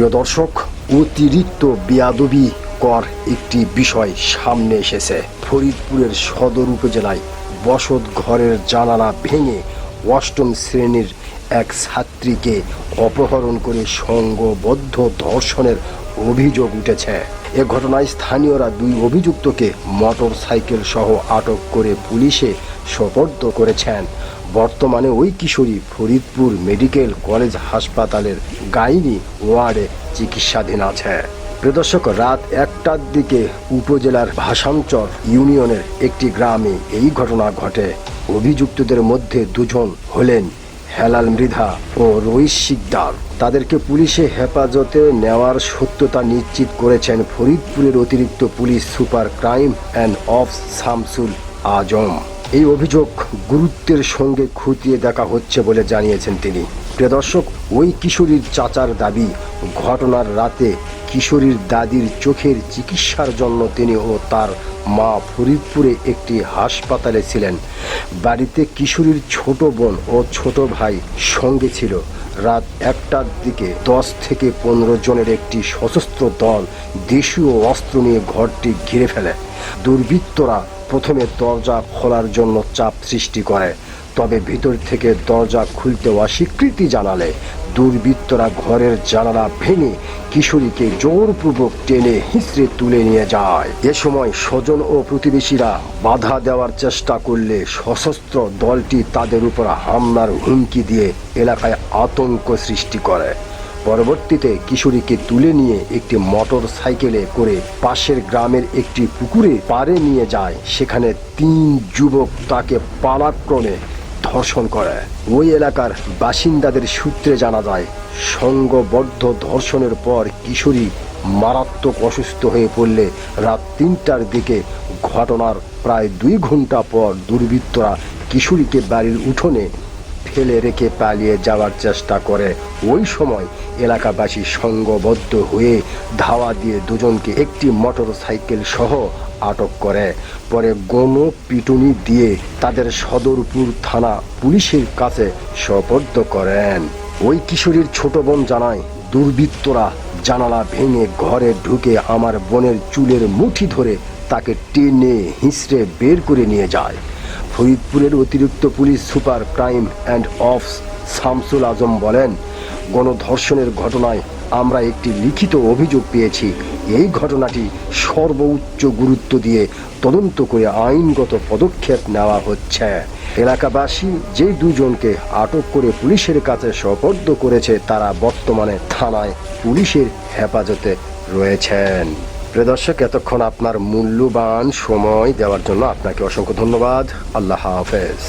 প্রিয় দর্শক, অতিরিক্ত বেয়াদবিকর একটি বিষয় সামনে এসেছে। ফরিদপুরের সদর উপজেলায় বসত ঘরের জানালা ভেঙে অষ্টম শ্রেণীর এক ছাত্রীকে অপহরণ করে সংঘবদ্ধ ধর্ষণের অভিযোগ উঠেছে। এ ঘটনায় স্থানীয়রা দুই অভিযুক্তকে মোটর সাইকেল সহ আটক করে পুলিশে সোপর্দ করেছেন। বর্তমানে ওই কিশোরী ফরিদপুর মেডিকেল কলেজ হাসপাতালের গাইনি ওয়ার্ডে চিকিৎসাধীন আছে। প্রিয় দর্শক, রাত 1টার দিকে উপজেলার ভাষাঞ্চর ইউনিয়নের একটি গ্রামে এই ঘটনা ঘটে। অভিযুক্তদের মধ্যে দুজন হলেন হেলাল মৃধা ও রইস শিকদার। তাদেরকে পুলিশে হেফাজতে নেওয়ার সত্যতা নিশ্চিত করেছেন ফরিদপুরের অতিরিক্ত পুলিশ সুপার ক্রাইম অ্যান্ড অফ শামসুল আজম। এই অভিযোগ গুরুত্বের সঙ্গে খতিয়ে দেখা হচ্ছে বলে জানিয়েছেন তিনি। প্রিয় দর্শক, ওই কিশোরীর চাচার দাবি, ঘটনার রাতে কিশোরীর দাদির চোখের চিকিৎসার জন্য তিনি ও তার মা ফরিদপুরে একটি হাসপাতালে ছিলেন। বাড়িতে কিশোরীর ছোট বোন ও ছোট ভাই সঙ্গে ছিল। রাত 1টার দিকে 10 থেকে 15 জনের একটি সশস্ত্র দল দেশীয় অস্ত্র নিয়ে ঘরটি ঘিরে ফেলে। দুর্বৃত্তরা প্রথমে দরজা খোলার জন্য চাপ সৃষ্টি করে, তবে ভিতর থেকে দরজা খুলতে অস্বীকৃতি জানালে দুর্বৃত্তরা ঘরের জানালা ভেঙে কিশোরীকে জোরপূর্বক টেনে হিঁচড়ে তুলে নিয়ে যায়। এ সময় স্বজন ও প্রতিবেশীরা বাধা দেওয়ার চেষ্টা করলে সশস্ত্র দলটি তাদের উপর হামলার হুমকি দিয়ে এলাকায় আতঙ্ক সৃষ্টি করে। পরবর্তীতে কিশোরীকে তুলে নিয়ে একটি মোটর সাইকেলে করে পাশের গ্রামের একটি পুকুরে পাড়ে নিয়ে যায়। সেখানে 3 যুবক তাকে পালাক্রমে ধর্ষণ করে। ওই এলাকার বাসিন্দাদের সূত্রে জানা যায়, সংঘবদ্ধ ধর্ষণের পর কিশোরী মারাত্মক অসুস্থ হয়ে পড়লে রাত 3টার দিকে ঘটনার প্রায় 2 ঘন্টা পর দুর্বৃত্তরা কিশোরীকে বাড়ির উঠোনে ফেলে রেখে পালিয়ে যাওয়ার চেষ্টা করে। ওই সময় এলাকাবাসী সংঘবদ্ধ হয়ে ধাওয়া দিয়ে দুজনকে একটি মোটর সাইকেল সহ আটক করে। পরে গণপিটুনি দিয়ে তাদের সদরপুর থানা পুলিশের কাছে সোপর্দ করেন। ওই কিশোরীর ছোট বোন জানায়, দুর্বৃত্তরা জানালা ভেঙে ঘরে ঢুকে আমার বোনের চুলের মুঠি ধরে তাকে টেনে হিঁচড়ে বের করে নিয়ে যায়। ফরিদপুরের অতিরিক্ত পুলিশ সুপার ক্রাইম অ্যান্ড অফ শামসুল আজম বলেন, গণধর্ষণের ঘটনায় আমরা একটি লিখিত অভিযোগ পেয়েছি। এই ঘটনাটি সর্বোচ্চ গুরুত্ব দিয়ে তদন্ত করে আইনগত পদক্ষেপ নেওয়া হচ্ছে। এলাকাবাসী যে 2 জনকে আটক করে পুলিশের কাছে সোপর্দ করেছে তারা বর্তমানে থানায় পুলিশের হেফাজতে রয়েছেন। প্রিয় দর্শক, এতক্ষণ আপনার মূল্যবান সময় দেওয়ার জন্য আপনাকে অসংখ্য ধন্যবাদ। আল্লাহ হাফেজ।